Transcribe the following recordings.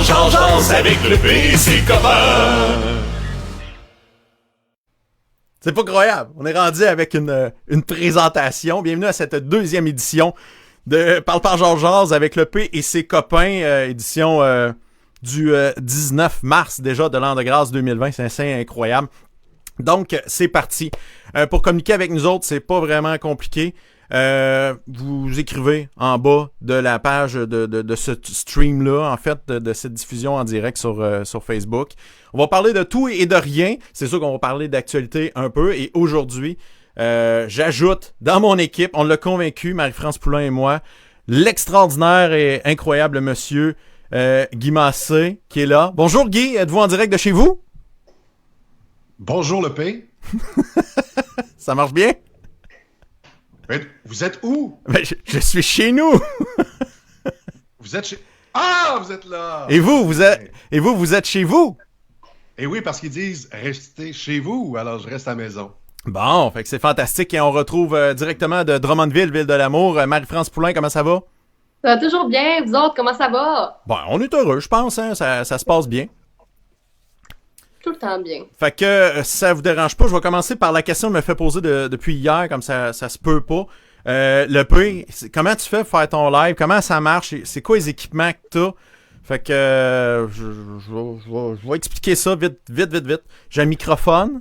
Jase avec le P et ses copains. C'est pas croyable. On est rendu avec une présentation. Bienvenue à cette deuxième édition de Parle Jase avec le P et ses copains. Édition du 19 mars déjà de l'an de grâce 2020. C'est assez incroyable. Donc, c'est parti. Pour communiquer avec nous autres, c'est pas vraiment compliqué. Vous écrivez en bas de la page de ce stream-là, en fait, de cette diffusion en direct sur Facebook. On va parler de tout et de rien. C'est sûr qu'on va parler d'actualité un peu. Et aujourd'hui, j'ajoute dans mon équipe, on l'a convaincu, Marie-France Poulain et moi, l'extraordinaire et incroyable monsieur Guy Massé qui est là. Bonjour Guy, êtes-vous en direct de chez vous? Bonjour le P. Ça marche bien? Vous êtes où? Ben, je suis chez nous. Vous êtes chez... Ah, vous êtes là! Et vous êtes chez vous? Et oui, parce qu'ils disent « Restez chez vous », alors je reste à la maison. Bon, fait que c'est fantastique. Et on retrouve directement de Drummondville, Ville de l'amour, Marie-France Poulain, comment ça va? Ça va toujours bien, vous autres, comment ça va? Bon, on est heureux, je pense, hein? Ça se passe bien. Tout le temps bien. Fait que si ça vous dérange pas, je vais commencer par la question que me fait poser depuis hier, comme ça se peut pas. Le P, comment tu fais pour faire ton live? Comment ça marche? C'est quoi les équipements que t'as? Fait que je vais expliquer ça vite. J'ai un microphone.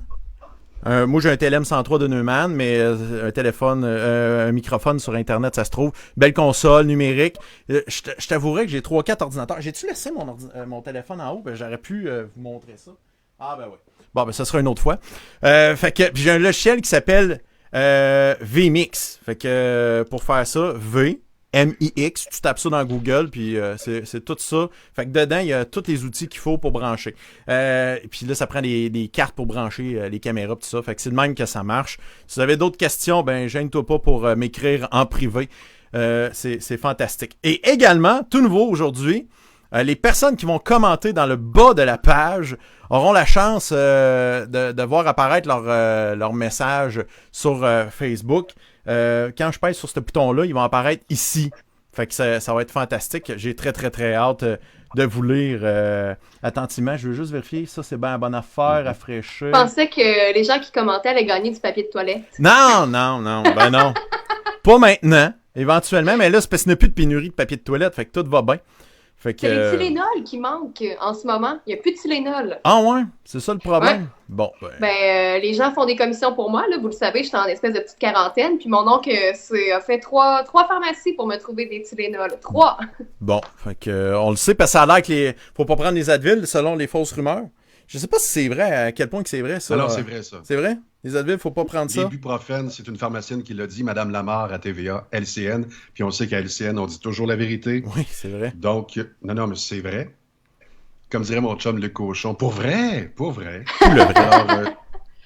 Moi, j'ai un TLM-103 de Neumann, mais un microphone sur Internet, ça se trouve. Belle console numérique. Je t'avouerais que j'ai 3-4 ordinateurs. J'ai-tu laissé mon téléphone en haut? Ben, j'aurais pu vous montrer ça. Ah ben oui. Bon, ben ça sera une autre fois. Fait que j'ai un logiciel qui s'appelle vMix. Fait que pour faire ça, VMIX, tu tapes ça dans Google, puis c'est tout ça. Fait que dedans, il y a tous les outils qu'il faut pour brancher. Puis là, ça prend des cartes pour brancher les caméras, tout ça. Fait que c'est de même que ça marche. Si vous avez d'autres questions, ben gêne-toi pas pour m'écrire en privé. C'est fantastique. Et également, tout nouveau aujourd'hui, les personnes qui vont commenter dans le bas de la page auront la chance de voir apparaître leur message sur Facebook. Quand je pèse sur ce bouton-là, ils vont apparaître ici. Fait que ça va être fantastique. J'ai très, très, très hâte de vous lire attentivement. Je veux juste vérifier. Ça, c'est bien une bonne affaire, rafraîchir. Je pensais que les gens qui commentaient allaient gagner du papier de toilette. Non. Ben non. Pas maintenant. Éventuellement. Mais là, c'est parce qu'il n'y a plus de pénurie de papier de toilette. Fait que tout va bien. C'est les Tylenol qui manquent en ce moment. Il n'y a plus de Tylenol. Ah ouais? C'est ça le problème? Ouais. Bon. Les gens font des commissions pour moi. Là, vous le savez, j'étais en espèce de petite quarantaine. Puis mon oncle a fait trois pharmacies pour me trouver des Tylenol. 3! Bon, fait que on le sait, parce que ça a l'air que faut pas prendre les Advil selon les fausses rumeurs. Je sais pas si c'est vrai, à quel point que c'est vrai, ça. Alors, c'est vrai, ça. C'est vrai? Les Advil, faut pas prendre ça? L'ibuprofène, c'est une pharmacienne qui l'a dit, Madame Lamarre à TVA, LCN. Puis on sait qu'à LCN, on dit toujours la vérité. Oui, c'est vrai. Donc, non, mais c'est vrai. Comme dirait mon chum le cochon, pour vrai. Le vrai. Alors,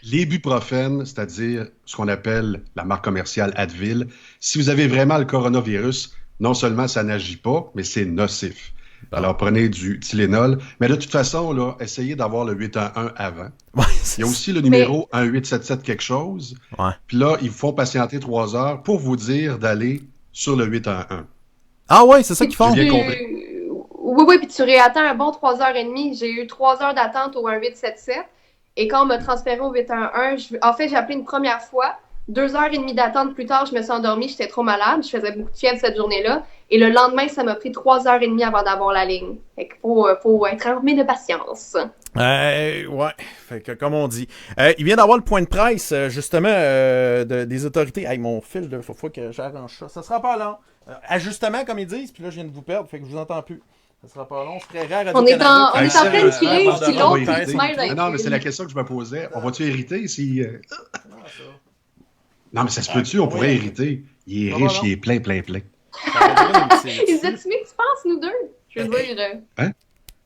l'ibuprofène, c'est-à-dire ce qu'on appelle la marque commerciale Advil, si vous avez vraiment le coronavirus, non seulement ça n'agit pas, mais c'est nocif. Alors, prenez du Tylenol. Mais de toute façon, là, essayez d'avoir le 811 avant. Ouais, il y a aussi le numéro 1877 quelque chose. Ouais. Puis là, ils font patienter 3 heures pour vous dire d'aller sur le 811. Ah ouais, c'est ça qu'ils font? J'ai bien compris. Oui, puis tu réattends un bon 3h30. J'ai eu 3 heures d'attente au 1877. Et quand on m'a transféré au 811, en fait, j'ai appelé une première fois. 2h30 d'attente plus tard, je me suis endormie, j'étais trop malade, je faisais beaucoup de fièvre cette journée-là. Et le lendemain, ça m'a pris 3h30 avant d'avoir la ligne. Fait qu'il faut être armé de patience. Ouais, fait que comme on dit. Il vient d'avoir le point de presse, justement, des autorités. Hey, mon fil, il faut que j'arrange ça. Ça sera pas long. Ajustement, comme ils disent, puis là, je viens de vous perdre, fait que je vous entends plus. Ça sera pas long, c'est très rare. On est en pleine crise, si l'autre qui se mêle. Non, mais c'est la question que je me posais. On va-tu hériter si... Non, mais ça se peut-tu? On pourrait hériter. Il est riche, il est plein. Ils étaient timides, tu penses, nous deux? Je veux dire... Hein?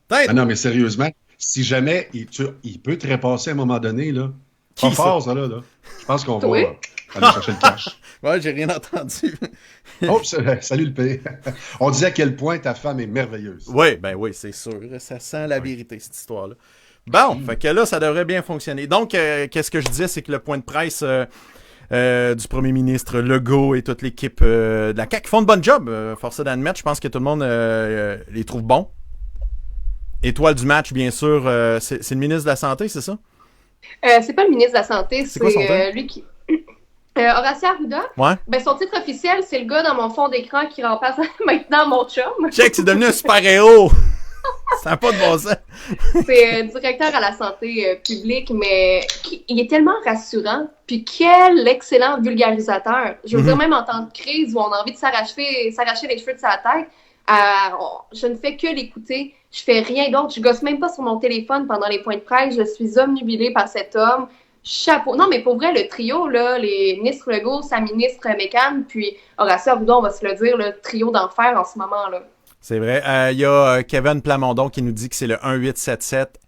Ah non, mais sérieusement, si jamais il peut te repasser à un moment donné, là... Pas fort, ça, là. Je pense qu'on va aller chercher le cash. Ouais, j'ai rien entendu. Oh, salut le P. On disait à quel point ta femme est merveilleuse. Oui, c'est sûr. Ça sent la vérité, cette histoire-là. Bon, fait que là, ça devrait bien fonctionner. Donc, qu'est-ce que je disais, c'est que le point de presse... du premier ministre Legault et toute l'équipe de la CAQ font de bon job, force d'admettre. Je pense que tout le monde les trouve bons. étoile du match, bien sûr, c'est le ministre de la Santé, c'est ça? C'est pas le ministre de la Santé, C'est quoi son titre? lui qui... Horacio Arruda. Ouais. Ben, son titre officiel, c'est le gars dans mon fond d'écran qui remplace maintenant mon chum. Check, c'est devenu un super-héros! Ça n'a pas de bon sens. C'est directeur à la santé publique, mais il est tellement rassurant. Puis quel excellent vulgarisateur. Je veux dire, même en temps de crise où on a envie de s'arracher les cheveux de sa tête, je ne fais que l'écouter. Je fais rien d'autre. Je gosse même pas sur mon téléphone pendant les points de presse. Je suis omnubilée par cet homme. Chapeau. Non, mais pour vrai, le trio, là, les ministres Legault, sa ministre Mécan, puis Horacio Arruda, on va se le dire, le trio d'enfer en ce moment-là. C'est vrai. Il y a Kevin Plamondon qui nous dit que c'est le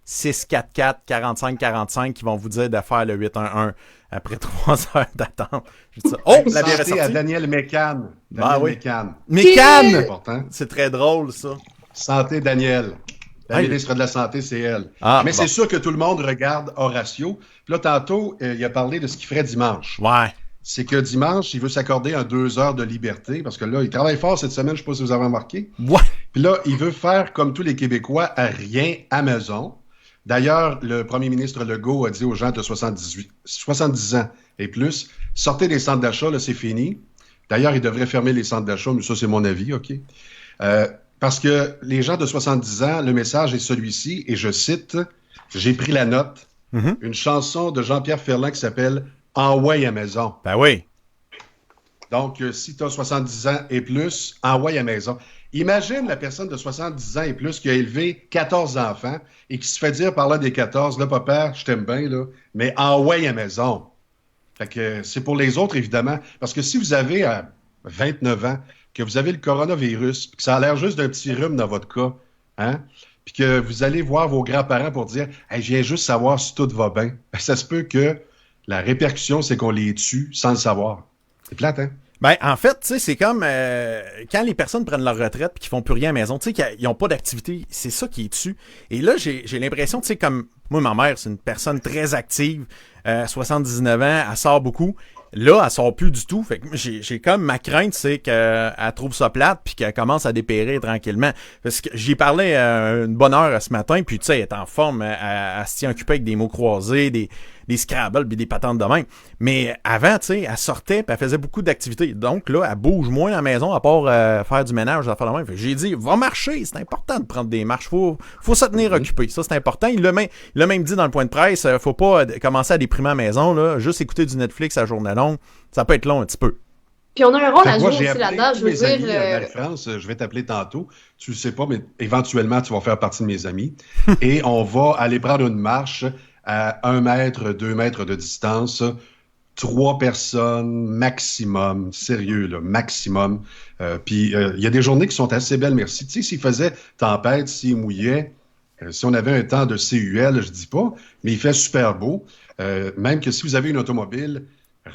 1877-644-4545 qui vont vous dire de faire le 811 après 3 heures d'attente. Oh, la bière est Santé sortie. à Daniel Mécan. Mécan. Mécan! C'est important. C'est très drôle, ça. Santé, Daniel. La Hey. ministre de la Santé, c'est elle. Ah, mais bon. c'est sûr que tout le monde regarde Horacio. Puis là, tantôt, il a parlé de ce qu'il ferait dimanche. Ouais. C'est que dimanche, il veut s'accorder un 2 heures de liberté parce que là, il travaille fort cette semaine, je ne sais pas si vous avez remarqué. Ouais. Puis là, il veut faire comme tous les Québécois, à rien à maison. D'ailleurs, le premier ministre Legault a dit aux gens de 70 ans et plus, sortez des centres d'achat, là, c'est fini. D'ailleurs, il devrait fermer les centres d'achat, mais ça, c'est mon avis, OK? Parce que les gens de 70 ans, le message est celui-ci, et je cite, j'ai pris la note, une chanson de Jean-Pierre Ferland qui s'appelle « Envoie à maison ». Ben oui. Donc, si tu as 70 ans et plus, envoie à maison. Imagine la personne de 70 ans et plus qui a élevé 14 enfants et qui se fait dire par l'un des 14, là, papa, je t'aime bien, là, mais envoie à maison. Fait que c'est pour les autres, évidemment. Parce que si vous avez 29 ans, que vous avez le coronavirus, puis que ça a l'air juste d'un petit rhume dans votre cas, hein, puis que vous allez voir vos grands-parents pour dire « Hey, je viens juste savoir si tout va bien », ça se peut que la répercussion, c'est qu'on les tue sans le savoir. C'est plate, hein? Ben, en fait, tu sais, c'est comme quand les personnes prennent leur retraite et qu'ils font plus rien à la maison, tu sais, qu'ils n'ont pas d'activité, c'est ça qui est dessus. Et là, j'ai l'impression, tu sais, comme moi, ma mère, c'est une personne très active, 79 ans, elle sort beaucoup. Là, elle sort plus du tout. Fait que j'ai comme ma crainte, c'est qu'elle trouve ça plate puis qu'elle commence à dépérir tranquillement. Parce que j'y parlais une bonne heure ce matin, puis tu sais, elle est en forme, elle se tient occupée avec des mots croisés, des Scrabble puis des patentes de même. Mais avant, tu sais, elle sortait puis elle faisait beaucoup d'activités. Donc là, elle bouge moins à la maison à part faire du ménage, à faire de même. Fait que j'ai dit, va marcher, c'est important de prendre des marches. Faut se tenir occupé. Ça, c'est important. Il l'a même dit dans le point de presse, faut pas commencer à déprimer à la maison, là. Juste écouter du Netflix à journée longue, ça peut être long un petit peu. Puis on a un rôle à Moi, jouer j'ai aussi appelé là-dedans, tous je veux mes amis, dire. Marie-France, je vais t'appeler tantôt. Tu le sais pas, mais éventuellement, tu vas faire partie de mes amis. Et on va aller prendre une marche à 1 mètre, 2 mètres de distance. 3 personnes maximum. Sérieux, là, maximum. Puis, il y a des journées qui sont assez belles, merci. Tu sais, s'il faisait tempête, s'il mouillait, si on avait un temps de CUL, je dis pas, mais il fait super beau. Même que si vous avez une automobile,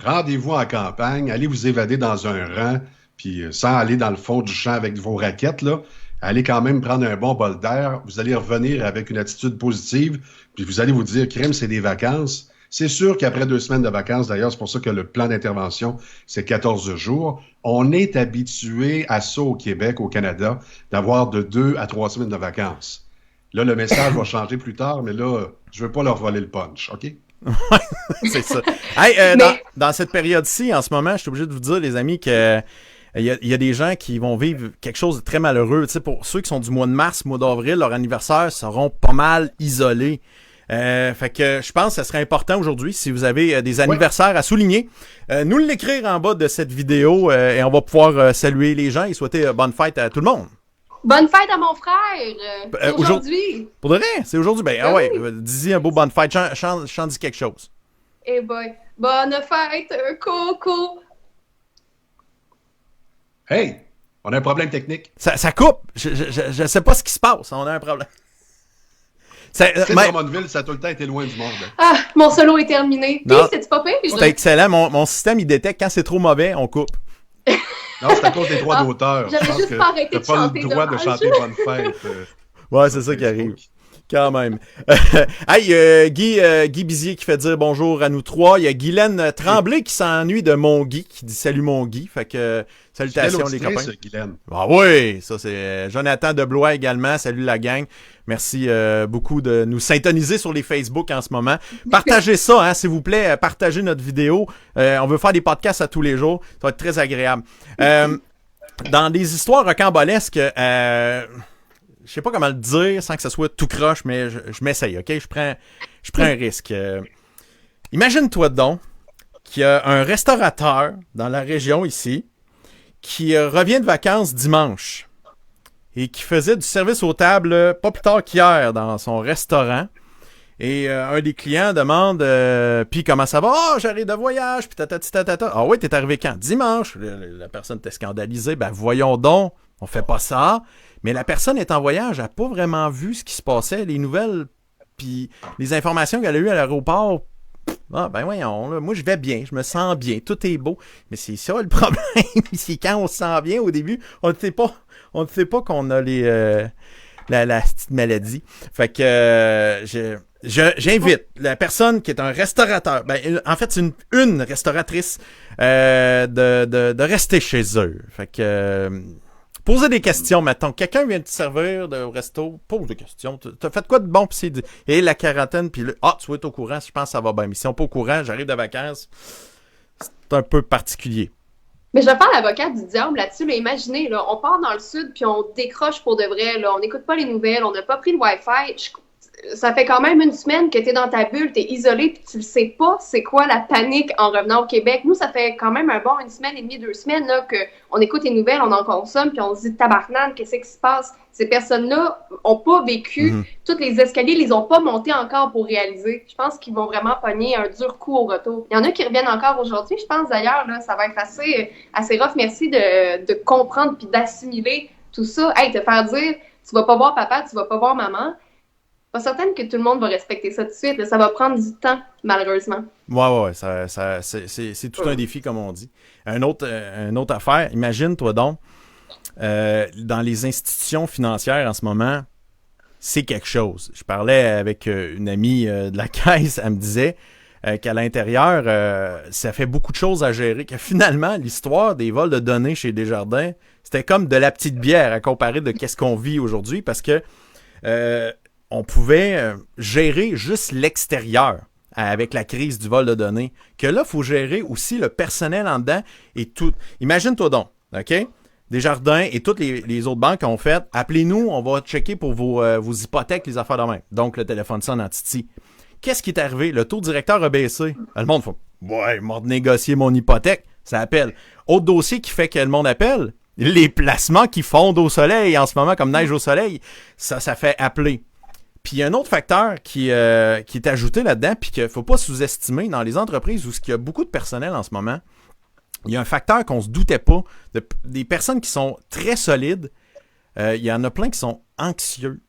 rendez-vous en campagne, allez vous évader dans un rang, puis sans aller dans le fond du champ avec vos raquettes, là, allez quand même prendre un bon bol d'air. Vous allez revenir avec une attitude positive, puis vous allez vous dire, crème, c'est des vacances. C'est sûr qu'après 2 semaines de vacances, d'ailleurs, c'est pour ça que le plan d'intervention, c'est 14 jours. On est habitué à ça au Québec, au Canada, d'avoir de 2 à 3 semaines de vacances. Là, le message va changer plus tard, mais là, je veux pas leur voler le punch, OK? C'est ça. Hey, dans cette période-ci, en ce moment, je suis obligé de vous dire, les amis, que il y a des gens qui vont vivre quelque chose de très malheureux. Tu sais, pour ceux qui sont du mois de mars, mois d'avril, leur anniversaire seront pas mal isolés. Fait que je pense que ce serait important aujourd'hui, si vous avez des anniversaires à souligner, nous l'écrire en bas de cette vidéo et on va pouvoir saluer les gens et souhaiter bonne fête à tout le monde. Bonne fête à mon frère! C'est aujourd'hui! Pour de vrai, c'est aujourd'hui. Ben ouais, dis-y un beau bonne fête. Chante-y quelque chose. Eh boy, bonne fête, Coco! Hey, on a un problème technique. Ça coupe. Je sais pas ce qui se passe. On a un problème. Drummondville, ça a tout le temps été loin du monde. Ah, mon solo est terminé. Puis, c'est-tu pas pire? C'est excellent. Mon système, il détecte quand c'est trop mauvais, on coupe. Non, c'est à cause des droits d'auteur. J'avais juste pas arrêté de chanter. T'as pas le droit de chanter Bonne Fête. Ouais, c'est ça qui arrive. Quand même. Hey, Guy Bizier qui fait dire bonjour à nous trois. Il y a Guylaine Tremblay qui s'ennuie de mon Guy, qui dit salut mon Guy. Fait que salutations les copains. Ça, Guylaine. Ah oui, ça c'est Jonathan Deblois également. Salut la gang. Merci beaucoup de nous syntoniser sur les Facebook en ce moment. Partagez ça, hein, s'il vous plaît. Partagez notre vidéo. On veut faire des podcasts à tous les jours. Ça va être très agréable. Dans des histoires rocambolesques, je sais pas comment le dire sans que ce soit tout croche, mais je m'essaye, ok? Je prends un risque. Imagine-toi donc qu'il y a un restaurateur dans la région ici qui revient de vacances dimanche et qui faisait du service aux tables pas plus tard qu'hier dans son restaurant. Et un des clients demande puis comment ça va? Oh, j'arrive de voyage, puis tata. Ah oui, t'es arrivé quand? Dimanche. La personne était scandalisée. Ben voyons donc, on fait pas ça. Mais la personne est en voyage, elle n'a pas vraiment vu ce qui se passait, les nouvelles, puis les informations qu'elle a eues à l'aéroport. Ah ben voyons, là, moi je vais bien, je me sens bien, tout est beau. Mais c'est ça le problème, c'est quand on se sent bien au début, on ne sait pas qu'on a la petite maladie. Fait que j'invite la personne qui est un restaurateur, ben en fait c'est une restauratrice de rester chez eux. Fait que posez des questions, mettons. Quelqu'un vient te servir au resto, pose des questions. T'as fait quoi de bon? Puis c'est et la quarantaine, puis là, tu vas être au courant, je pense que ça va bien. Mais si on n'est pas au courant, j'arrive de vacances, c'est un peu particulier. Mais je vais faire l'avocat du diable là-dessus. Là, imaginez, là, on part dans le sud, puis on décroche pour de vrai. Là, on n'écoute pas les nouvelles, on n'a pas pris le Wi-Fi. Ça fait quand même une semaine que tu es dans ta bulle, tu es isolé, puis tu le sais pas c'est quoi la panique en revenant au Québec. Nous, ça fait quand même une semaine et demie, 2 semaines là, qu'on écoute les nouvelles, on en consomme, puis on se dit tabarnane, qu'est-ce qui se passe? Ces personnes-là ont pas vécu, toutes les escaliers, ils les ont pas montés encore pour réaliser. Je pense qu'ils vont vraiment pogner un dur coup au retour. Il y en a qui reviennent encore aujourd'hui, je pense d'ailleurs, là, ça va être assez rough. Merci de comprendre puis d'assimiler tout ça. Hey, te faire dire, tu vas pas voir papa, tu vas pas voir maman. Pas certaine que tout le monde va respecter ça tout de suite. Là. Ça va prendre du temps, malheureusement. Ouais, c'est tout un défi, comme on dit. Une autre affaire, imagine-toi donc, dans les institutions financières en ce moment, c'est quelque chose. Je parlais avec une amie de la caisse, elle me disait qu'à l'intérieur, ça fait beaucoup de choses à gérer, que finalement, l'histoire des vols de données chez Desjardins, c'était comme de la petite bière à comparer de qu'est-ce qu'on vit aujourd'hui, parce que on pouvait gérer juste l'extérieur avec la crise du vol de données, que là, il faut gérer aussi le personnel en dedans et tout. Imagine-toi donc, OK? Desjardins et toutes les autres banques ont fait, appelez-nous, on va checker pour vos hypothèques, les affaires de même. Donc, le téléphone sonne en Titi. Qu'est-ce qui est arrivé? Le taux directeur a baissé. Le monde fait, ouais, il m'a négocié mon hypothèque. Ça appelle. Autre dossier qui fait que le monde appelle, les placements qui fondent au soleil en ce moment, comme neige au soleil, ça fait appeler. Puis il y a un autre facteur qui est ajouté là-dedans, puis qu'il ne faut pas sous-estimer dans les entreprises où il y a beaucoup de personnel en ce moment. Il y a un facteur qu'on ne se doutait pas. Des personnes qui sont très solides, il y en a plein qui sont anxieux.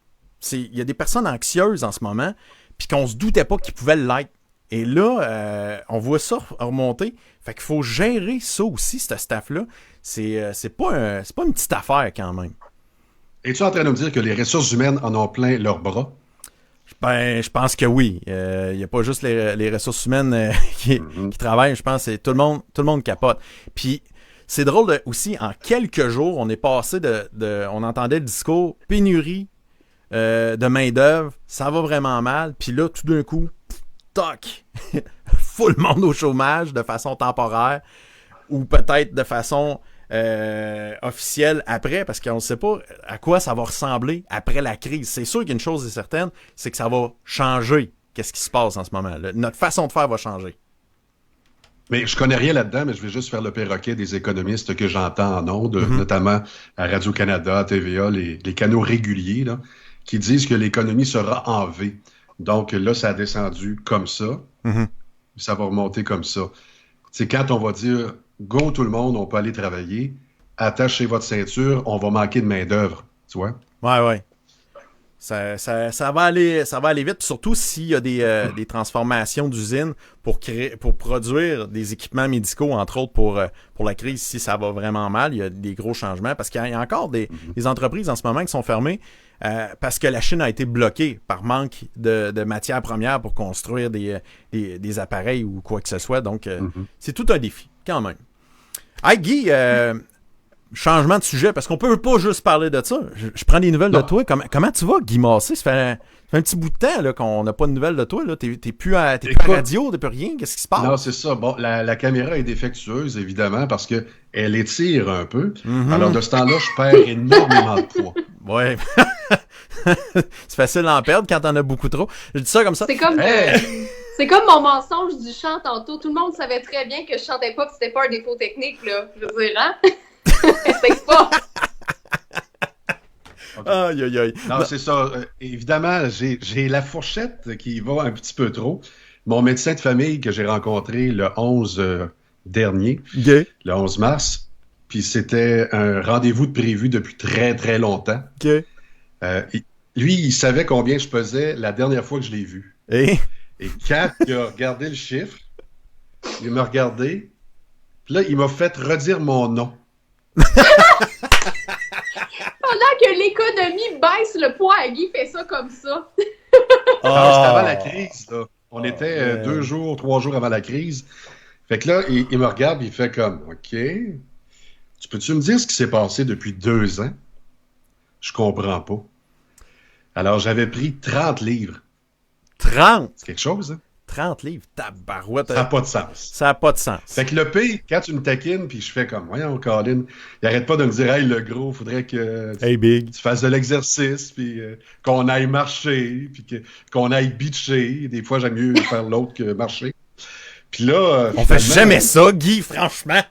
Il y a des personnes anxieuses en ce moment, puis qu'on ne se doutait pas qu'ils pouvaient l'être. Et là, on voit ça remonter. Fait qu'il faut gérer ça aussi, ce staff-là. C'est pas une petite affaire quand même. Es-tu en train de me dire que les ressources humaines en ont plein leurs bras? Ben, je pense que oui. Il n'y a pas juste les ressources humaines qui travaillent. Je pense que tout le monde capote. Puis, c'est drôle aussi, en quelques jours, on est passé on entendait le discours pénurie de main-d'œuvre, ça va vraiment mal. Puis là, tout d'un coup, toc! Full monde au chômage de façon temporaire ou peut-être de façon officielle après, parce qu'on ne sait pas à quoi ça va ressembler après la crise. C'est sûr qu'une chose est certaine, c'est que ça va changer. Qu'est-ce qui se passe en ce moment? Notre façon de faire va changer. Mais je connais rien là-dedans, mais je vais juste faire le perroquet des économistes que j'entends en ondes, notamment à Radio-Canada, TVA, les canaux réguliers, là, qui disent que l'économie sera en V. Donc là, ça a descendu comme ça. Ça va remonter comme ça. C'est quand on va dire go tout le monde, on peut aller travailler, attachez votre ceinture, on va manquer de main-d'œuvre. Tu vois? Ouais. Ça va aller vite, puis surtout s'il y a des transformations d'usines pour produire des équipements médicaux, entre autres pour la crise, si ça va vraiment mal, il y a des gros changements, parce qu'il y a encore des entreprises en ce moment qui sont fermées parce que la Chine a été bloquée par manque de matières premières pour construire des appareils ou quoi que ce soit, donc c'est tout un défi, quand même. Hey Guy, changement de sujet, parce qu'on peut pas juste parler de ça. Je prends des nouvelles de toi. Comment tu vas, Guy Massé? Ça fait un petit bout de temps là, qu'on n'a pas de nouvelles de toi. Là. T'es plus à radio, t'es plus rien. Qu'est-ce qui se passe? Non, c'est ça. Bon, la caméra est défectueuse, évidemment, parce que elle étire un peu. Alors, de ce temps-là, je perds énormément de poids. Ouais. C'est facile d'en perdre quand t'en as beaucoup trop. Je dis ça comme ça. C'est comme... C'est comme mon mensonge du chant tantôt. Tout le monde savait très bien que je chantais pas, que c'était pas un défaut technique, là. Je veux dire, hein? C'est pas. Aïe, aïe, aïe. Non, c'est ça. Évidemment, j'ai la fourchette qui va un petit peu trop. Mon médecin de famille que j'ai rencontré le 11 dernier, le 11 mars, puis c'était un rendez-vous de prévu depuis très, très longtemps. Lui, il savait combien je pesais la dernière fois que je l'ai vu. Et quand il a regardé le chiffre, il m'a regardé, puis là, il m'a fait redire mon nom. Pendant que l'économie baisse, le poids à Guy fait ça comme ça. C'était avant la crise, là. On était 2 jours, 3 jours avant la crise. Fait que là, il me regarde et il fait comme, OK, tu peux-tu me dire ce qui s'est passé depuis 2 ans? Je comprends pas. Alors, j'avais pris 30 livres. 30? C'est quelque chose, hein? 30 livres, tabarouette. Ça n'a pas de sens. Ça n'a pas de sens. Fait que le pire, quand tu me taquines, puis je fais comme, voyons, Colin, il arrête pas de me dire, hey, le gros, faudrait que Big. tu fasses de l'exercice, puis qu'on aille marcher, puis qu'on aille bitcher. Des fois, j'aime mieux faire l'autre que marcher. Puis là... on fait jamais ça, Guy, franchement.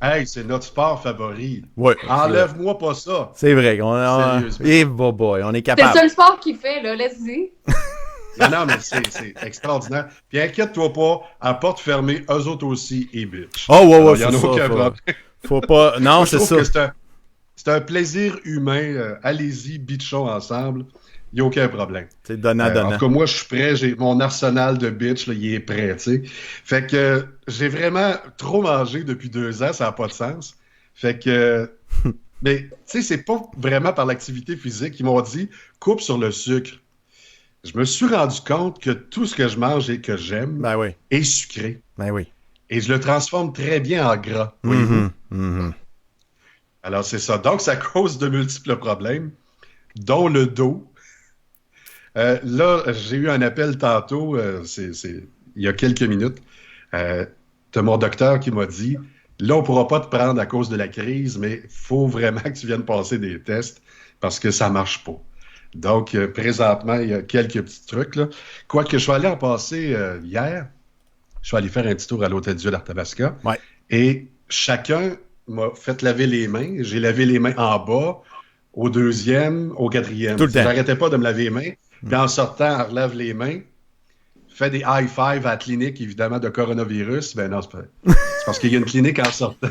Hey, c'est notre sport favori. Ouais. Enlève-moi pas ça. C'est vrai. Sérieusement. Boy, on est capable. C'est le seul sport qu'il fait, là, laisse-y. Non, mais c'est extraordinaire. Puis inquiète-toi pas, à porte fermée, eux autres aussi, et bitch. Oh, ouais, il y en a aucun problème. Faut pas... Non, c'est ça. C'est un plaisir humain. Allez-y, bitchons ensemble. Il n'y a aucun problème. C'est donnant. En tout cas, moi, je suis prêt. Mon arsenal de bitch, là, il est prêt, tu sais. Fait que j'ai vraiment trop mangé depuis 2 ans. Ça n'a pas de sens. Fait que... mais, tu sais, c'est pas vraiment par l'activité physique. Ils m'ont dit, coupe sur le sucre. Je me suis rendu compte que tout ce que je mange et que j'aime est sucré. Ben oui. Et je le transforme très bien en gras. Alors, c'est ça. Donc, ça cause de multiples problèmes, dont le dos. Là, j'ai eu un appel tantôt, il y a quelques minutes, de mon docteur qui m'a dit, là, on ne pourra pas te prendre à cause de la crise, mais il faut vraiment que tu viennes passer des tests parce que ça ne marche pas. Donc, présentement, il y a quelques petits trucs, là. Quoique je suis allé en passer hier, je suis allé faire un petit tour à l'Hôtel Dieu d'Arthabasca. Ouais. Et chacun m'a fait laver les mains. J'ai lavé les mains en bas, au 2e, au 4e. Tout le temps. J'arrêtais pas de me laver les mains. Puis en sortant, on relève les mains. Fait des high five à la clinique, évidemment, de coronavirus. Ben non, c'est parce qu'il y a une clinique en sortant.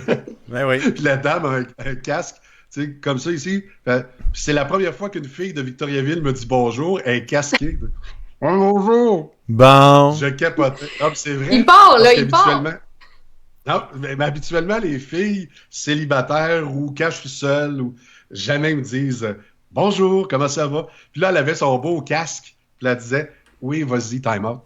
Ben oui. Puis la dame a un casque. Tu sais, comme ça ici, c'est la première fois qu'une fille de Victoriaville me dit bonjour, elle est casquée. Bonjour! Bon. Je capotais. Ah, c'est vrai. Il part, là, il part. Non, mais habituellement, les filles célibataires ou quand je suis seul, ou jamais me disent bonjour, comment ça va? Puis là, elle avait son beau casque, puis elle disait oui, vas-y, time out.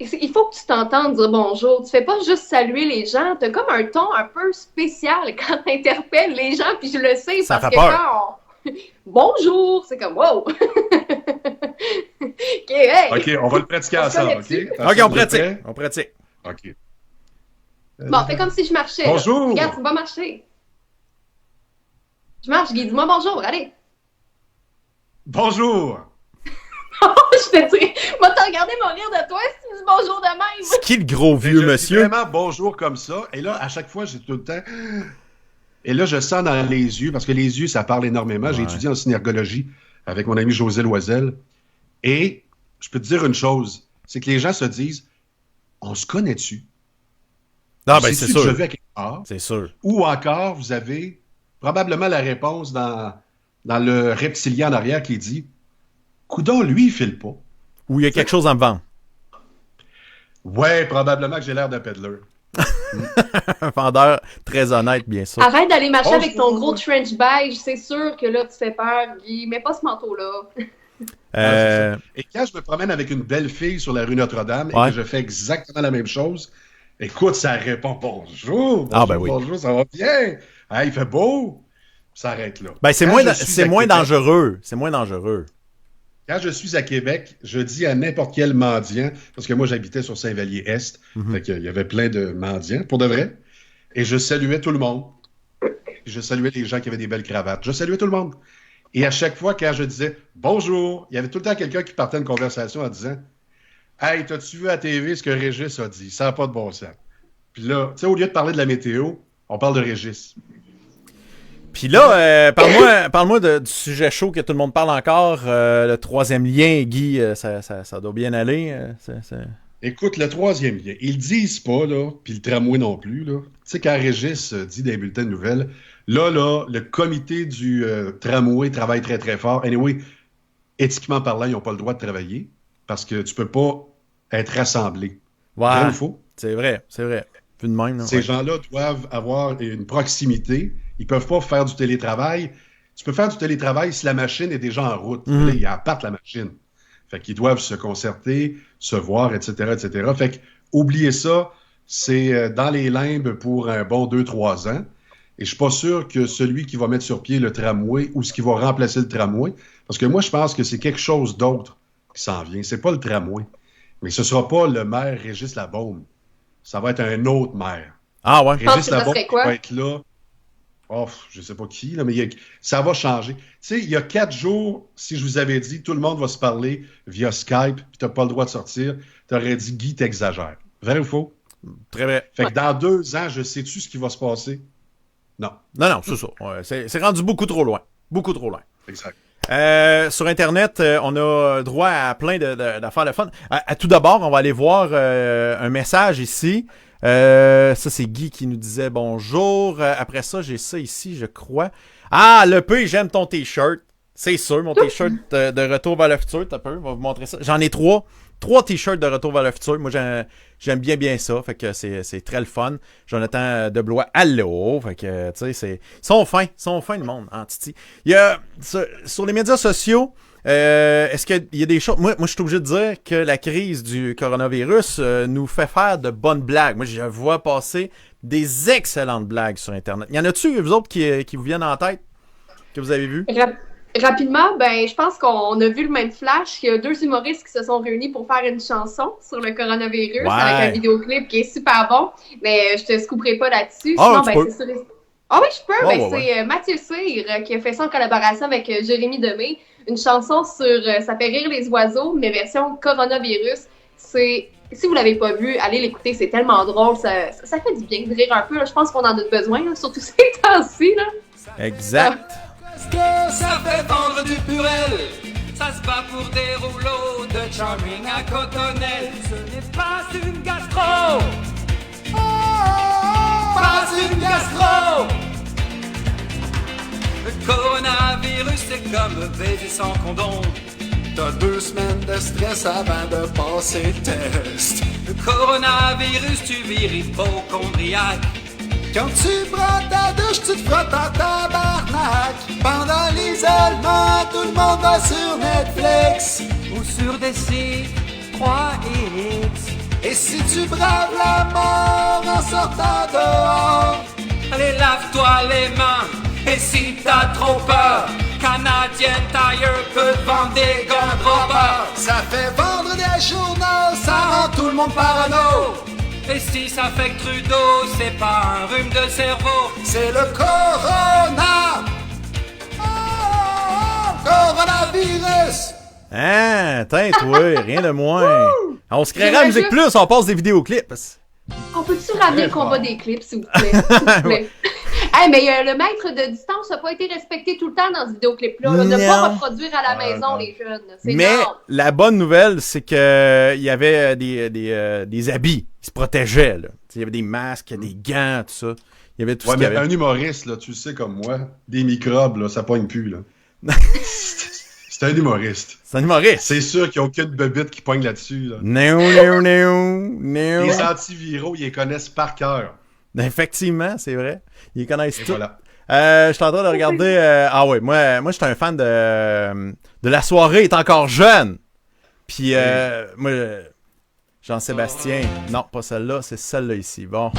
Il faut que tu t'entendes dire bonjour. Tu fais pas juste saluer les gens. T'as comme un ton un peu spécial quand t'interpelles les gens, puis je le sais ça parce fait que peur. quand bonjour, c'est comme wow. OK, hey. OK, on va le pratiquer ensemble, OK? OK, on pratique. On pratique. OK. Bon, fais comme si je marchais. Bonjour. Là. Regarde, tu vas marcher. Je marche, Guy, dis-moi bonjour, allez. Bonjour. Je te dis, moi, t'as regardé mon rire de toi si tu me dis bonjour de même. C'est qui le gros vieux Je monsieur? dis vraiment bonjour comme ça. Et là, à chaque fois, j'ai tout le temps... Et là, je sens dans les yeux, parce que les yeux, ça parle énormément. J'ai étudié en synergologie avec mon ami José Loisel. Et je peux te dire une chose, c'est que les gens se disent, on se connaît-tu? Ah ben c'est sûr. Je vais à quelque part. C'est sûr. Ou encore, vous avez probablement la réponse dans dans le reptilien en arrière qui dit « Coudon, lui, il file pas. » Ou il y a quelque chose à me vendre. Ouais, probablement que j'ai l'air d'un peddler. Un vendeur très honnête, bien sûr. Arrête d'aller marcher avec ton Bonjour. gros trench beige, c'est sûr que là, tu fais peur, Guy. Mets pas ce manteau-là. Et quand je me promène avec une belle fille sur la rue Notre-Dame Ouais. et que je fais exactement la même chose, écoute, ça répond « Bonjour, bonjour, Ah, ben oui. bonjour, ça va bien? Ah, il fait beau. » Ça arrête là. Ben, c'est Quand moins, je suis c'est à moins Québec- dangereux. C'est moins dangereux. Quand je suis à Québec, je dis à n'importe quel mendiant, parce que moi j'habitais sur Saint-Vallier-Est, fait qu'il y avait plein de mendiants, pour de vrai, et je saluais tout le monde. Je saluais les gens qui avaient des belles cravates. Je saluais tout le monde. Et à chaque fois, quand je disais « Bonjour », il y avait tout le temps quelqu'un qui partait une conversation en disant « Hey, t'as-tu vu à TV ce que Régis a dit? Ça n'a pas de bon sens. » Puis là, tu sais, au lieu de parler de la météo, on parle de Régis. Puis là, parle-moi du sujet chaud que tout le monde parle encore. Le troisième lien, Guy, ça doit bien aller. Écoute, le troisième lien, ils le disent pas, là, puis le tramway non plus, là. Tu sais, quand Régis dit dans les bulletins de nouvelles, là, le comité du tramway travaille très, très fort. Anyway, éthiquement parlant, ils n'ont pas le droit de travailler parce que tu peux pas être rassemblé. Vrai Ouais, ou faux? c'est vrai. Vu de même, là, Ces ouais. gens-là doivent avoir une proximité. Ils peuvent pas faire du télétravail. Tu peux faire du télétravail si la machine est déjà en route. Là, ils partent la machine. Fait qu'ils doivent se concerter, se voir, etc., etc. Fait que, oubliez ça, c'est dans les limbes pour un bon 2-3 ans. Et je suis pas sûr que celui qui va mettre sur pied le tramway ou ce qui va remplacer le tramway, parce que moi, je pense que c'est quelque chose d'autre qui s'en vient. C'est pas le tramway. Mais ce sera pas le maire Régis Labaume. Ça va être un autre maire. Ah ouais. penses Régis que ça Labaume serait quoi? va être là. Oh, je sais pas qui, là, mais ça va changer. Tu sais, il y a 4 jours, si je vous avais dit tout le monde va se parler via Skype, puis t'as pas le droit de sortir, t'aurais dit Guy, t'exagères. Vrai ou faux? Très vrai. Fait que dans 2 ans, je sais-tu ce qui va se passer? Non. Non, c'est ça. Ouais, c'est rendu beaucoup trop loin. Beaucoup trop loin. Exact. Sur Internet, on a droit à plein d'affaires de fun. Tout d'abord, on va aller voir un message ici. Ça, c'est Guy qui nous disait bonjour. Après ça, j'ai ça ici, je crois. Ah, le P, j'aime ton T-shirt. C'est sûr, mon T-shirt de Retour vers le futur. T'as peur, on va vous montrer ça. J'en ai 3. 3 T-shirts de Retour vers le futur. Moi, j'aime bien ça. Fait que c'est très le fun. Jonathan Deblois, allô. Fait que, tu sais, ils sont fins le monde, en titi. Il y a, sur les médias sociaux, est-ce qu'il y a des choses... Moi, je suis obligé de dire que la crise du coronavirus nous fait faire de bonnes blagues. Moi, je vois passer des excellentes blagues sur Internet. Y en a-tu, vous autres, qui vous viennent en tête, que vous avez vu? Rapidement, ben, je pense qu'on a vu le même flash. Il y a 2 humoristes qui se sont réunis pour faire une chanson sur le coronavirus Ouais. avec un vidéoclip qui est super bon. Mais je te scouperai pas là-dessus. Ah, Sinon, tu ben, peux. c'est sûr. Ah oui, je peux. Ouais, Ben, ouais, c'est Mathieu Cyr qui a fait ça en collaboration avec Jérémy Demé. Une chanson sur Ça fait rire les oiseaux, mais version coronavirus. Si vous l'avez pas vu, allez l'écouter. C'est tellement drôle. Ça fait du bien de rire un peu. Là. Je pense qu'on en a besoin, là, surtout ces temps-ci. Là. Exact. Est-ce que ça fait vendre du purel? Ça se bat pour des rouleaux de charming à cotonnelle. Ce n'est pas une gastro. Pas une gastro. Le coronavirus c'est comme baiser sans condom. T'as 2 semaines de stress avant de passer le test. Le coronavirus tu vires hypochondriaque. Quand tu prends ta douche, tu te frottes en tabarnak. Pendant l'isolement, tout le monde va sur Netflix ou sur des sites 3X. Et si tu braves la mort en sortant dehors, allez lave-toi les mains. Et si t'as trop peur, Canadian Tire peut te vendre des gants de robot. Ça fait vendre des journaux, ça rend tout le monde parano. Et si ça fait que Trudeau, c'est pas un rhume de cerveau, c'est le corona. Coronavirus. Ah, tain, toi, rien de moins. On se créera la musique plus, on passe des vidéoclips. On peut-tu ramener le combat des clips, s'il vous plaît? S'il vous plaît. Hey, mais le mètre de distance n'a pas été respecté tout le temps dans ce vidéoclip-là. Là. Ne Non. pas reproduire à la maison, les jeunes. C'est Mais énorme. la bonne nouvelle, c'est que il y avait des habits. Ils se protégeaient, là. Il y avait des masques, des gants, tout ça. Il y avait tout Ouais, ce qu'il y mais avait. un humoriste, là, tu le sais comme moi, des microbes, là, ça pogne plus, là. C'est un humoriste. C'est un humoriste. C'est sûr qu'il n'y a aucune bebite qui pogne là-dessus. Là. Non. Les antiviraux, ils les connaissent par cœur. Effectivement, c'est vrai. Ils connaissent Et tout. voilà. Je suis en train de regarder... ah ouais, moi je suis un fan de La soirée est encore jeune. Puis, moi, Jean-Sébastien... Non, pas celle-là, c'est celle-là ici. Bon.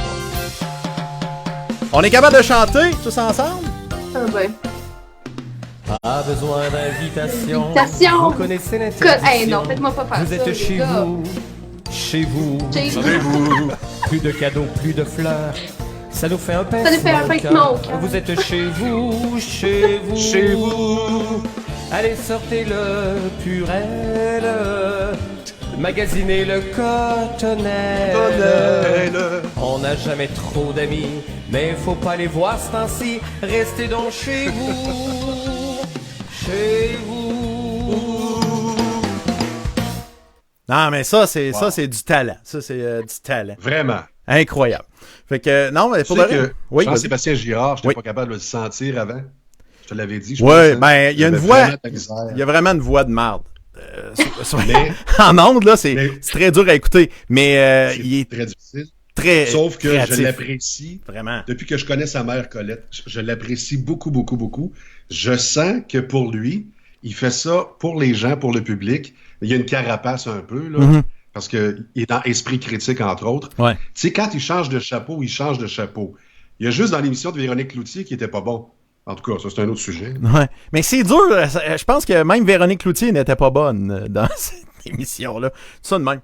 On est capable de chanter tous ensemble? Ah ben. Pas besoin d'invitation. Invitation. Vous connaissez Hey, l'interdiction. non, faites-moi pas faire Vous ça. êtes les chez gars. vous. Chez vous. Chez vous. Savez-vous? Plus de cadeaux, plus de fleurs. Ça nous fait un pincement Ça nous fait un au pincement au cœur. cœur. Vous êtes chez vous, chez vous. Chez vous. Allez, sortez le purel. Magasinez le cotonnel. Tonnelle. On n'a jamais trop d'amis, mais faut pas les voir ce temps-ci. Restez donc chez vous. Chez vous. Non, mais ça, c'est du talent. Ça, c'est du talent. Vraiment. Incroyable. Fait que, non, mais Tu pour sais le... que Oui, vas-y. Jean-Sébastien Girard, je n'étais Oui. pas capable de le sentir avant. Je te l'avais dit. Ouais, pense, hein. ben, il y a une J'avais voix... vraiment de la misère. Il y a vraiment une voix de marde. Mais- En ondes, là, c'est Mais- très dur à écouter. Mais il est très difficile. très Sauf que créatif. je l'apprécie. Vraiment. Depuis que je connais sa mère Colette, je l'apprécie beaucoup, beaucoup, beaucoup. Je sens que pour lui, il fait ça pour les gens, pour le public. Il y a une carapace un peu, là. Mhm. Parce qu'il est dans Esprit critique, entre autres. Ouais. Tu sais, quand il change de chapeau, il change de chapeau. Il y a juste dans l'émission de Véronique Cloutier qui était pas bon. En tout cas, ça, c'est un autre sujet. Ouais. Mais c'est dur. Je pense que même Véronique Cloutier n'était pas bonne dans cette émission-là. Ça de même.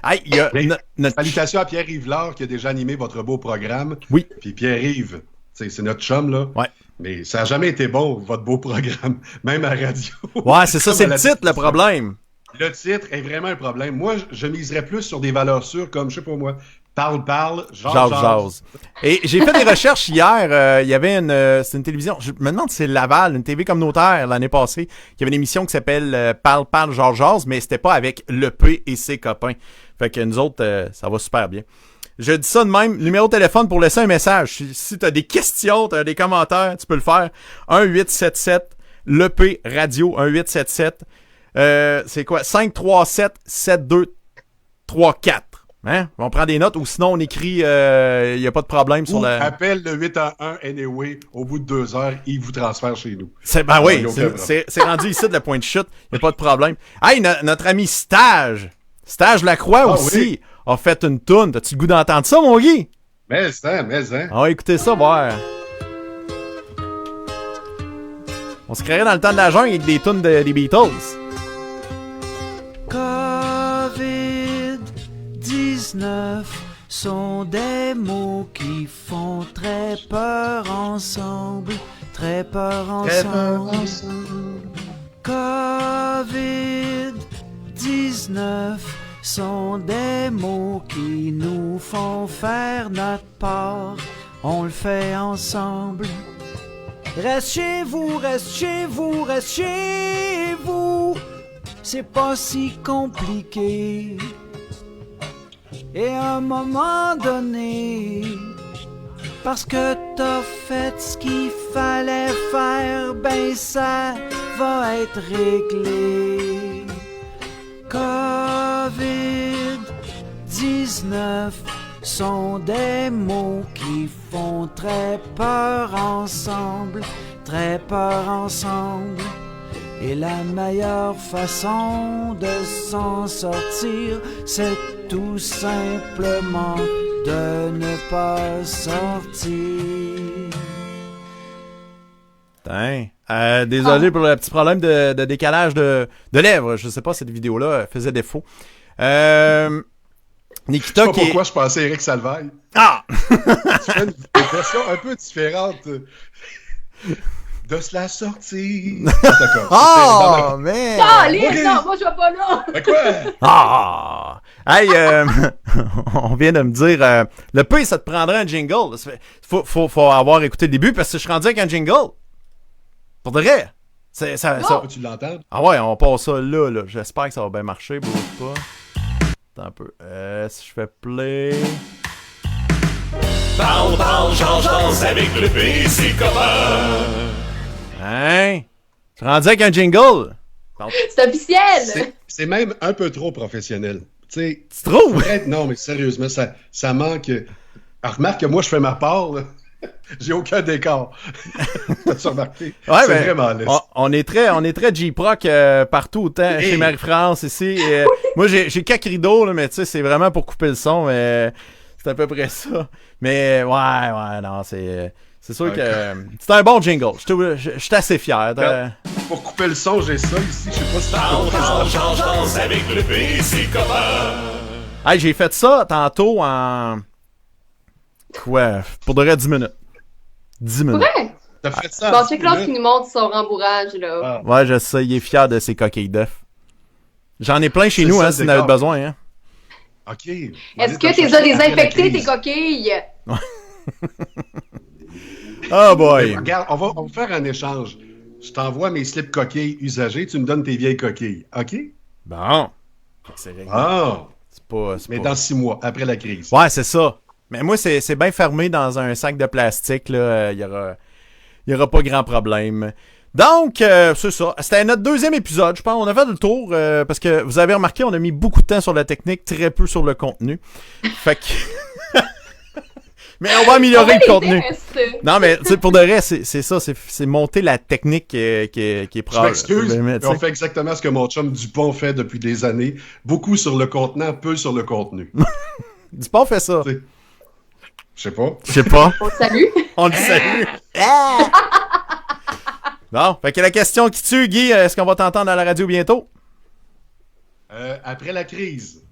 Hey, il y a Mais- notre... Salutations à Pierre-Yves Lard qui a déjà animé votre beau programme. Oui. Puis Pierre-Yves, c'est notre chum, là. Ouais. Mais ça n'a jamais été bon, votre beau programme, même à la radio. Ouais, c'est ça, Comme c'est à le la titre, le télévision. problème. Le titre est vraiment un problème. Moi, je miserais plus sur des valeurs sûres comme, je sais pas moi, parle, Jase. Et j'ai fait des recherches hier. Il y avait c'est une télévision. Je me demande si c'est Laval, une TV communautaire l'année passée, qui avait une émission qui s'appelle Parle, Jase, mais c'était pas avec le P et ses copains. Fait que nous autres, ça va super bien. Je dis ça de même. Numéro de téléphone pour laisser un message. Si tu as des questions, tu as des commentaires, tu peux le faire. 1-877 le P Radio 1877. C'est quoi? 537-7234. Hein? On prend des notes ou sinon on écrit, il n'y a pas de problème sur Ou la... appelle le 811 anyway, au bout de 2 heures, il vous transfère chez nous. Ben oui, il y a aucun c'est rendu ici de le point de chute, il n'y a pas de problème. Hey, notre ami Stage Lacroix aussi, oui. a fait une toune. T'as-tu le goût d'entendre ça, mon Guy? Mais hein. On va écouter ça, voir. On se créerait dans le temps de la jungle avec des tunes des Beatles. COVID-19 sont des mots qui font très peur ensemble, très peur ensemble. COVID-19 sont des mots qui nous font faire notre part, on le fait ensemble. Reste chez vous, reste chez vous, reste chez vous. C'est pas si compliqué. Et à un moment donné, parce que t'as fait ce qu'il fallait faire, ben ça va être réglé. COVID-19 sont des mots qui font très peur ensemble, très peur ensemble. Et la meilleure façon de s'en sortir, c'est tout simplement de ne pas sortir. Désolé pour le petit problème de décalage de lèvres. Je sais pas, cette vidéo-là faisait défaut. Nikita Je sais pas qui est... pourquoi je pensais à Eric Salvaille. Ah! Tu fais une version un peu différente de se la sortir. D'accord. Oh, man! Ah, Lise, Ok. non, moi je vais pas là! Mais quoi? Ah! Hey, on vient de me dire, le P, ça te prendrait un jingle. Faut avoir écouté le début parce que je suis rendu avec un jingle. Pour de vrai. Ça, Tu l'entends? ah ouais, on passe ça là. J'espère que ça va bien marcher. Bouge pas. Attends un peu. Si je fais play... Parle, jase avec le P et ses copains. Hein? Tu es rendu avec un jingle? C'est officiel! C'est même un peu trop professionnel. Tu trouves? Non, mais sérieusement, ça manque. Alors, remarque que moi, je fais ma part, là. J'ai aucun décor. T'as-tu remarqué? Ouais, c'est vraiment laid. On est très J-Proc partout, autant chez Marie-France, ici. Moi, j'ai 4 rideaux, là, mais tu sais, c'est vraiment pour couper le son, mais c'est à peu près ça. Mais ouais, non, c'est sûr que c'est un bon jingle. Je suis assez fier. Pour couper le son, j'ai ça ici. Je sais pas si tu Change avec le P, c'est comment? Hey, j'ai fait ça tantôt en... Quoi? Pour de vrai 10 minutes. 10 minutes. Ouais! T'as fait ça. Bon, c'est Claude qui nous montre son rembourrage, là. Ah. Ouais, je sais, il est fier de ses coquilles d'œufs. J'en ai plein chez nous, ça, si vous en avez besoin, hein. OK. Est-ce que t'es désinfecté, tes coquilles? Oh boy! Regarde, on va faire un échange. Je t'envoie mes slips coquilles usagés, tu me donnes tes vieilles coquilles. OK? Bon. C'est réglé. Ah! Mais pas... dans 6 mois, après la crise. Ouais, c'est ça. Mais moi, c'est bien fermé dans un sac de plastique, là. Il y aura pas grand problème. Donc, c'est ça. C'était notre deuxième épisode, je pense. On a fait le tour, parce que vous avez remarqué, on a mis beaucoup de temps sur la technique, très peu sur le contenu. Fait que... Mais on va améliorer le contenu. Non, mais tu sais, pour de vrai, c'est ça. C'est monter la technique qui est propre. Je m'excuse, on fait exactement ce que mon chum Dupont fait depuis des années. Beaucoup sur le contenant, peu sur le contenu. Dupont fait ça. Je sais pas. On le salue. On le salue. Bon, fait que la question qui tue, Guy, est-ce qu'on va t'entendre à la radio bientôt? Après la crise.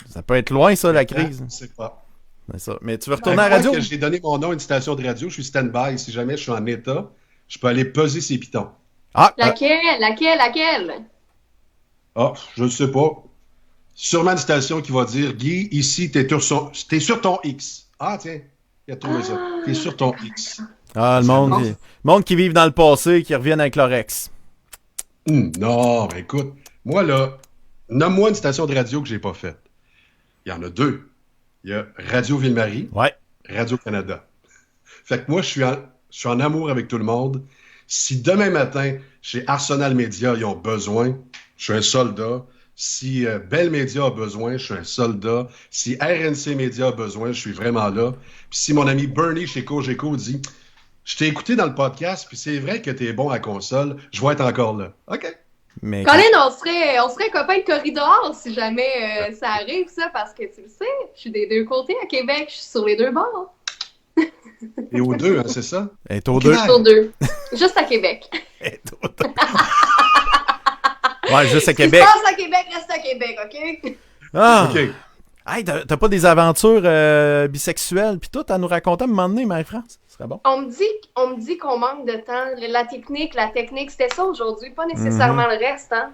Ça peut être loin, ça, la crise. Je sais pas. C'est ça. Mais tu veux retourner à la radio? Que j'ai donné mon nom à une station de radio, je suis stand-by. Si jamais je suis en état, je peux aller peser ces pitons. Ah! Laquelle? Ah, je ne sais pas. Sûrement une station qui va dire, Guy, ici, t'es sur ton X. Ah, tiens, il a trouvé ça. T'es sur ton X. Ah, le monde qui vit dans le passé, qui reviennent avec leur ex. Non, mais écoute, moi, là, nomme-moi une station de radio que j'ai pas faite. Il y en a 2. Il y a Radio Ville-Marie, Radio-Canada. Fait que moi, je suis en amour avec tout le monde. Si demain matin, chez Arsenal Media, ils ont besoin, je suis un soldat. Si Bell Media a besoin, je suis un soldat. Si RNC Media a besoin, je suis vraiment là. Puis si mon ami Bernie chez Cogeco dit « Je t'ai écouté dans le podcast, puis c'est vrai que t'es bon à console, je vais être encore là. » OK. Mais Colin, on serait copains de corridor si jamais ça arrive, ça, parce que tu le sais, je suis des deux côtés à Québec, je suis sur les deux bords. Et aux deux, hein, c'est ça? Et aux deux. Sur deux. Juste à Québec. Et aux deux. Ouais, juste à Québec. Ce qui se passe à Québec, reste à Québec, OK? Ah! OK. Hey, t'as pas des aventures bisexuelles pis tout à nous raconter à un moment donné, Marie-France? Ce serait bon. On me dit qu'on manque de temps. La technique, c'était ça aujourd'hui, pas nécessairement le reste, hein?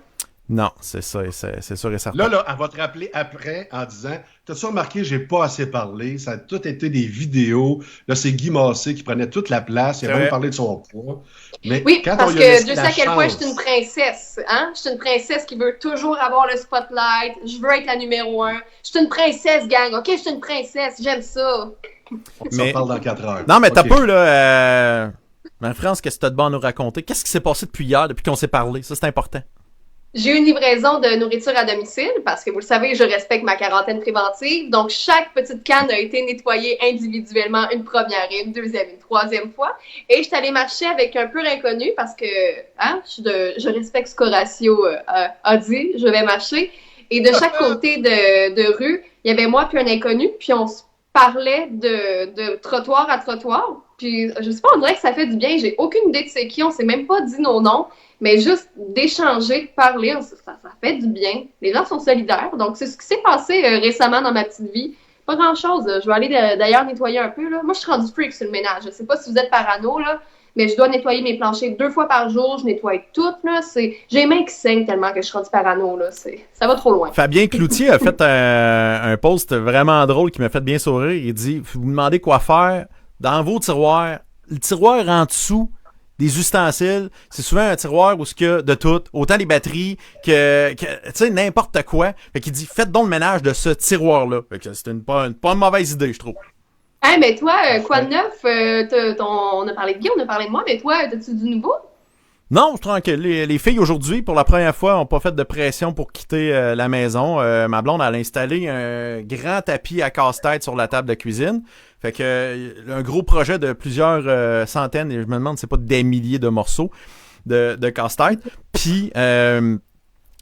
Non, c'est ça, c'est sûr et certain. Là, elle va te rappeler après en disant « T'as-tu remarqué, j'ai pas assez parlé, ça a tout été des vidéos. » Là, c'est Guy Massé qui prenait toute la place, il a même parlé de son poids. Mais oui, quand parce on que Dieu sait à quel point je suis une princesse, hein? Je suis une princesse qui veut toujours avoir le spotlight, je veux être la numéro 1. Je suis une princesse, gang, OK? Je suis une princesse, j'aime ça. On s'en parle dans 4 heures. Non, mais t'as peu, là... Marie-France, qu'est-ce que t'as de bon à nous raconter? Qu'est-ce qui s'est passé depuis hier, depuis qu'on s'est parlé? Ça, c'est important. J'ai eu une livraison de nourriture à domicile parce que vous le savez, je respecte ma quarantaine préventive. Donc, chaque petite canne a été nettoyée individuellement une première, une deuxième, une troisième fois. Et je suis allée marcher avec un pur inconnu parce que je respecte ce qu'Horatio a dit. Je vais marcher. Et de chaque côté de rue, il y avait moi puis un inconnu. Puis on se parlait de trottoir à trottoir. Puis je sais pas, on dirait que ça fait du bien. J'ai aucune idée de c'est qui. On s'est même pas dit nos noms. Mais juste d'échanger, de parler, ça fait du bien. Les gens sont solidaires. Donc, c'est ce qui s'est passé récemment dans ma petite vie. Pas grand-chose. Je vais aller d'ailleurs nettoyer un peu. Là. Moi, je suis rendue freak sur le ménage. Je sais pas si vous êtes parano, là, mais je dois nettoyer mes planchers 2 fois par jour. Je nettoie tout. J'ai les mains qui saignent tellement que je suis rendue parano. Là. Ça va trop loin. Fabien Cloutier a fait un post vraiment drôle qui m'a fait bien sourire. Il dit, vous me demandez quoi faire dans vos tiroirs. Le tiroir en dessous des ustensiles, c'est souvent un tiroir où il y a de tout, autant les batteries que tu sais, n'importe quoi. Fait qu'il dit, faites donc le ménage de ce tiroir-là. Fait que c'est pas une mauvaise idée, je trouve. Hey, mais toi, quoi de neuf? On a parlé de Guy, on a parlé de moi, mais toi, t'as-tu du nouveau? Non, je suis tranquille. Les filles, aujourd'hui, pour la première fois, n'ont pas fait de pression pour quitter la maison. Ma blonde, elle a installé un grand tapis à casse-tête sur la table de cuisine. Fait que un gros projet de plusieurs centaines, et je me demande si c'est pas des milliers de morceaux de casse-tête. Puis,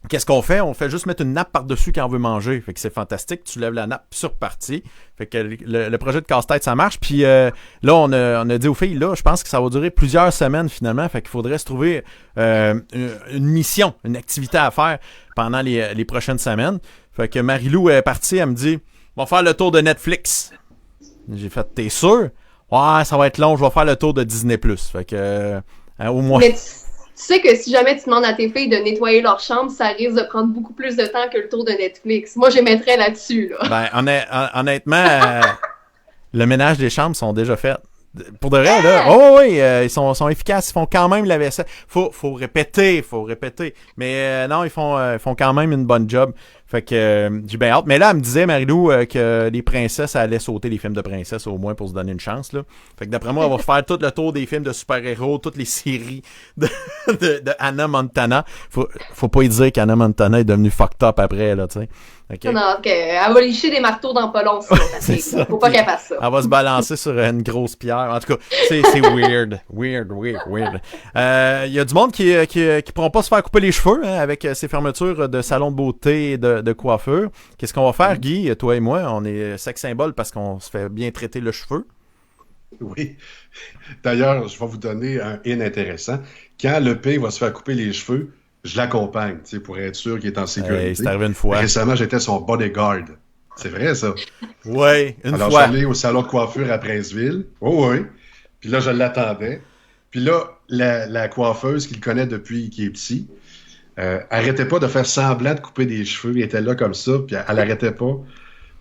qu'est-ce qu'on fait? On fait juste mettre une nappe par-dessus quand on veut manger. Fait que c'est fantastique. Tu lèves la nappe sur partie. Fait que le projet de casse-tête, ça marche. Puis là, on a dit aux filles, là, je pense que ça va durer plusieurs semaines finalement. Fait qu'il faudrait se trouver une mission, une activité à faire pendant les prochaines semaines. Fait que Marie-Lou est partie, elle me dit, on va faire le tour de Netflix. J'ai fait, t'es sûr? Ouais, ça va être long, je vais faire le tour de Disney+. Fait que, au moins... Mais tu sais que si jamais tu demandes à tes filles de nettoyer leur chambre, ça risque de prendre beaucoup plus de temps que le tour de Netflix. Moi, je mettrais là-dessus, là. Ben, honnêtement, le ménage des chambres sont déjà faits. Pour de vrai, là. Oh, oui, ils sont efficaces. Ils font quand même la vaisselle. Faut répéter. Mais non, ils font quand même une bonne job. Fait que j'ai bien hâte. Mais là, elle me disait, Marie-Lou, que les princesses, elle allait sauter les films de princesses au moins pour se donner une chance, là. Fait que d'après moi, on va faire tout le tour des films de super-héros, toutes les séries de Hannah Montana. Faut pas y dire qu'Hannah Montana est devenue fucked up après, là, tu sais. Okay. Non, elle va licher des marteaux dans pas long, c'est ça. Faut pas qu'elle fasse ça. Elle va se balancer sur une grosse pierre. En tout cas, c'est weird. Il y a du monde qui pourront pas se faire couper les cheveux, hein, avec ces fermetures de salons de beauté et de coiffure. Qu'est-ce qu'on va faire, Guy? Toi et moi, on est sex symbole parce qu'on se fait bien traiter le cheveu. Oui. D'ailleurs, je vais vous donner un in intéressant. Quand le P va se faire couper les cheveux, je l'accompagne, tu sais, pour être sûr qu'il est en sécurité. C'est arrivé une fois. Récemment, j'étais son bodyguard. C'est vrai, ça? Oui, une Alors, fois. Alors, j'allais au salon de coiffure à Princeville. Oh oui. Puis là, je l'attendais. Puis là, la coiffeuse qu'il connaît depuis qu'il est petit, arrêtait pas de faire semblant de couper des cheveux. Il était là comme ça, puis elle arrêtait pas.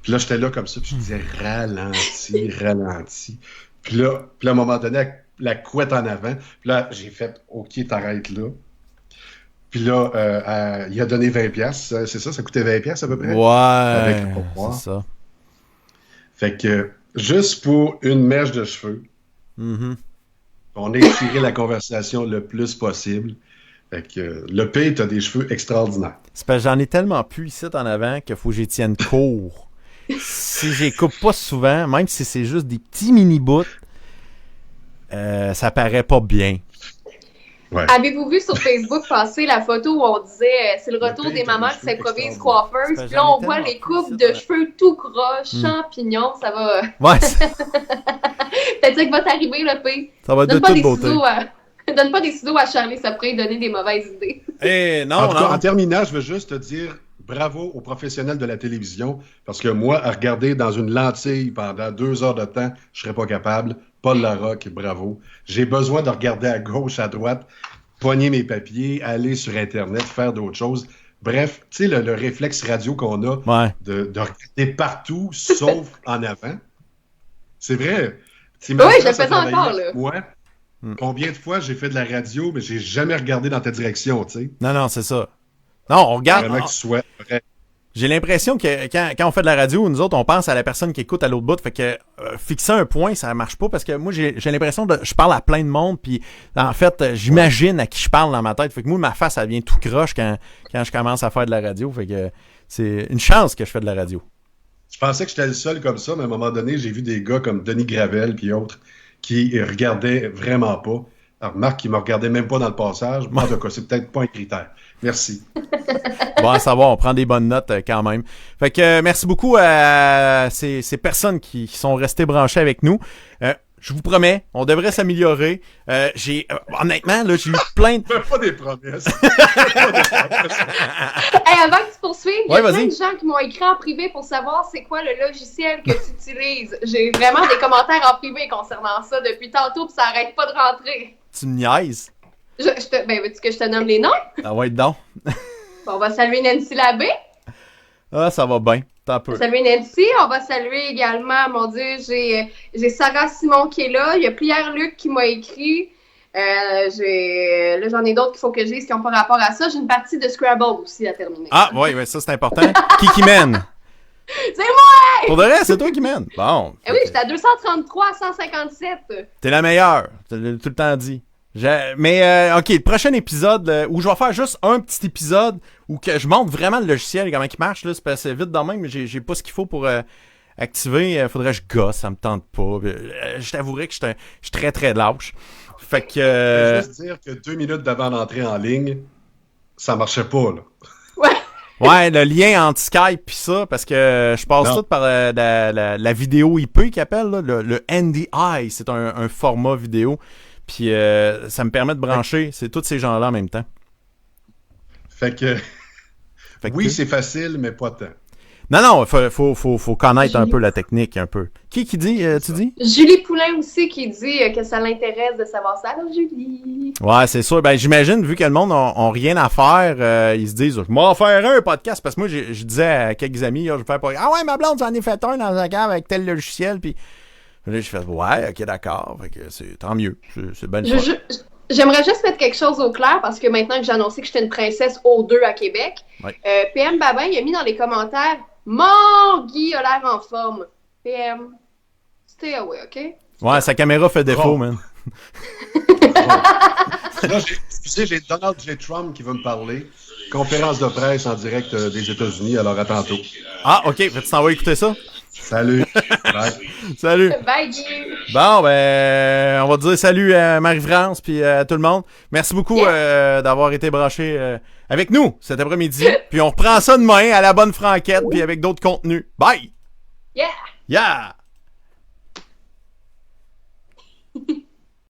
Puis là, j'étais là comme ça, puis je disais ralentis. Puis là, à un moment donné, la couette en avant. Puis là, j'ai fait « OK, t'arrêtes là ». Puis là, il a donné 20$. C'est ça coûtait 20$ à peu près? Ouais, c'est ça. Fait que, juste pour une mèche de cheveux, on a étiré la conversation le plus possible. Fait que, le P, t'as des cheveux extraordinaires. C'est parce que j'en ai tellement pu ici en avant qu'il faut que j'y tienne court. Si j'y coupe pas souvent, même si c'est juste des petits mini-bouts, ça paraît pas bien. Ouais. Avez-vous vu sur Facebook passer la photo où on disait c'est le retour des mamans qui s'improvisent coiffeuses, puis là on voit les coupes de cheveux tout croche, champignons, ça va. Ouais. Peut-être que va t'arriver le P. Ça va être de toute beauté. Donne pas des ciseaux à Charlie, ça pourrait lui donner des mauvaises idées. Non, en tout cas, en terminant, je veux juste te dire bravo aux professionnels de la télévision, parce que moi, à regarder dans une lentille pendant 2 heures de temps, je serais pas capable. Paul Larocque, bravo. J'ai besoin de regarder à gauche, à droite, pogner mes papiers, aller sur Internet, faire d'autres choses. Bref, tu sais, le réflexe radio qu'on a de regarder partout, sauf en avant. C'est vrai. Oui, je le fais encore, là. Moi, combien de fois j'ai fait de la radio, mais j'ai jamais regardé dans ta direction, tu sais. Non, c'est ça. Non, on regarde. Vraiment que tu sois vrai. J'ai l'impression que quand on fait de la radio, nous autres, on pense à la personne qui écoute à l'autre bout. Fait que fixer un point, ça marche pas parce que moi, j'ai l'impression que je parle à plein de monde. Puis en fait, j'imagine à qui je parle dans ma tête. Fait que moi, ma face, elle vient tout croche quand je commence à faire de la radio. Fait que c'est une chance que je fais de la radio. Je pensais que j'étais le seul comme ça, mais à un moment donné, j'ai vu des gars comme Denis Gravel puis autres qui regardaient vraiment pas. Alors, Marc, qui me regardait même pas dans le passage. En tout cas, c'est peut-être pas un critère. Merci. Bon, à savoir, on prend des bonnes notes quand même. Fait que merci beaucoup à ces personnes qui sont restées branchées avec nous. Je vous promets, on devrait s'améliorer. Honnêtement, là, j'ai eu plein de... Pas des promesses. Hey, avant que tu poursuives, il y a plein vas-y. de gens qui m'ont écrit en privé pour savoir c'est quoi le logiciel que tu utilises. J'ai vraiment des commentaires en privé concernant ça depuis tantôt, puis ça arrête pas de rentrer. Tu me niaises? Ben, veux-tu que je te nomme les noms? Ah ouais, donc. Bon, on va saluer Nancy Labbé. Ah, ça va bien. T'en peux. On va saluer Nancy. On va saluer également, mon Dieu, j'ai Sarah Simon qui est là. Il y a Pierre-Luc qui m'a écrit. Là, j'en ai d'autres qu'il faut que j'ai qui n'ont pas rapport à ça. J'ai une partie de Scrabble aussi à terminer. Ah, oui, ça c'est important. Qui mène? C'est moi! Pour de vrai, c'est toi qui mène. Bon. Eh oui, j'étais à 233 à 157. T'es la meilleure. T'as tout le temps dit. Mais, OK, le prochain épisode, où je vais faire juste un petit épisode où que je montre vraiment le logiciel et comment il marche, là, c'est passé vite dans même, mais j'ai pas ce qu'il faut pour activer. Faudrait que je gosse, ça me tente pas. Je t'avouerai que je suis très, très lâche. Fait que... Je veux juste dire que 2 minutes d'avant d'entrer en ligne, ça marchait pas, là. Ouais, le lien entre Skype pis ça, parce que je passe tout par la vidéo IP qu'ils appellent, là, le NDI, c'est un format vidéo. Puis ça me permet de brancher, c'est tous ces gens-là en même temps. Fait que oui, c'est facile, mais pas tant. Non, faut connaître un peu la technique, un peu. Qui dit, tu dis? Julie Poulain aussi qui dit que ça l'intéresse de savoir ça. Alors, Julie. Ouais, c'est sûr. Ben, j'imagine, vu que le monde n'a rien à faire, ils se disent, je m'en faire un podcast. Parce que moi, je disais à quelques amis, je vais faire pas. Ah ouais, ma blonde, j'en ai fait un dans un cave avec tel logiciel. Puis là, j'ai fait, ouais, ok, d'accord. Fait que c'est tant mieux. C'est bien. J'aimerais juste mettre quelque chose au clair parce que maintenant que j'ai annoncé que j'étais une princesse O2 à Québec, ouais. PM Babin, il a mis dans les commentaires mon Guy a l'air en forme. PM, stay away, OK? Ouais, sa caméra fait défaut, man. Là, j'ai Donald J. Trump qui veut me parler. Conférence de presse en direct des États-Unis, alors à tantôt. Ah, OK. Tu t'en vas écouter ça? Salut. Bye. Salut. Bye, Guy. Bon, ben, on va dire salut à Marie-France puis à tout le monde. Merci beaucoup d'avoir été branché avec nous cet après-midi. Puis on reprend ça demain à la bonne franquette puis avec d'autres contenus. Bye! Yeah! Yeah!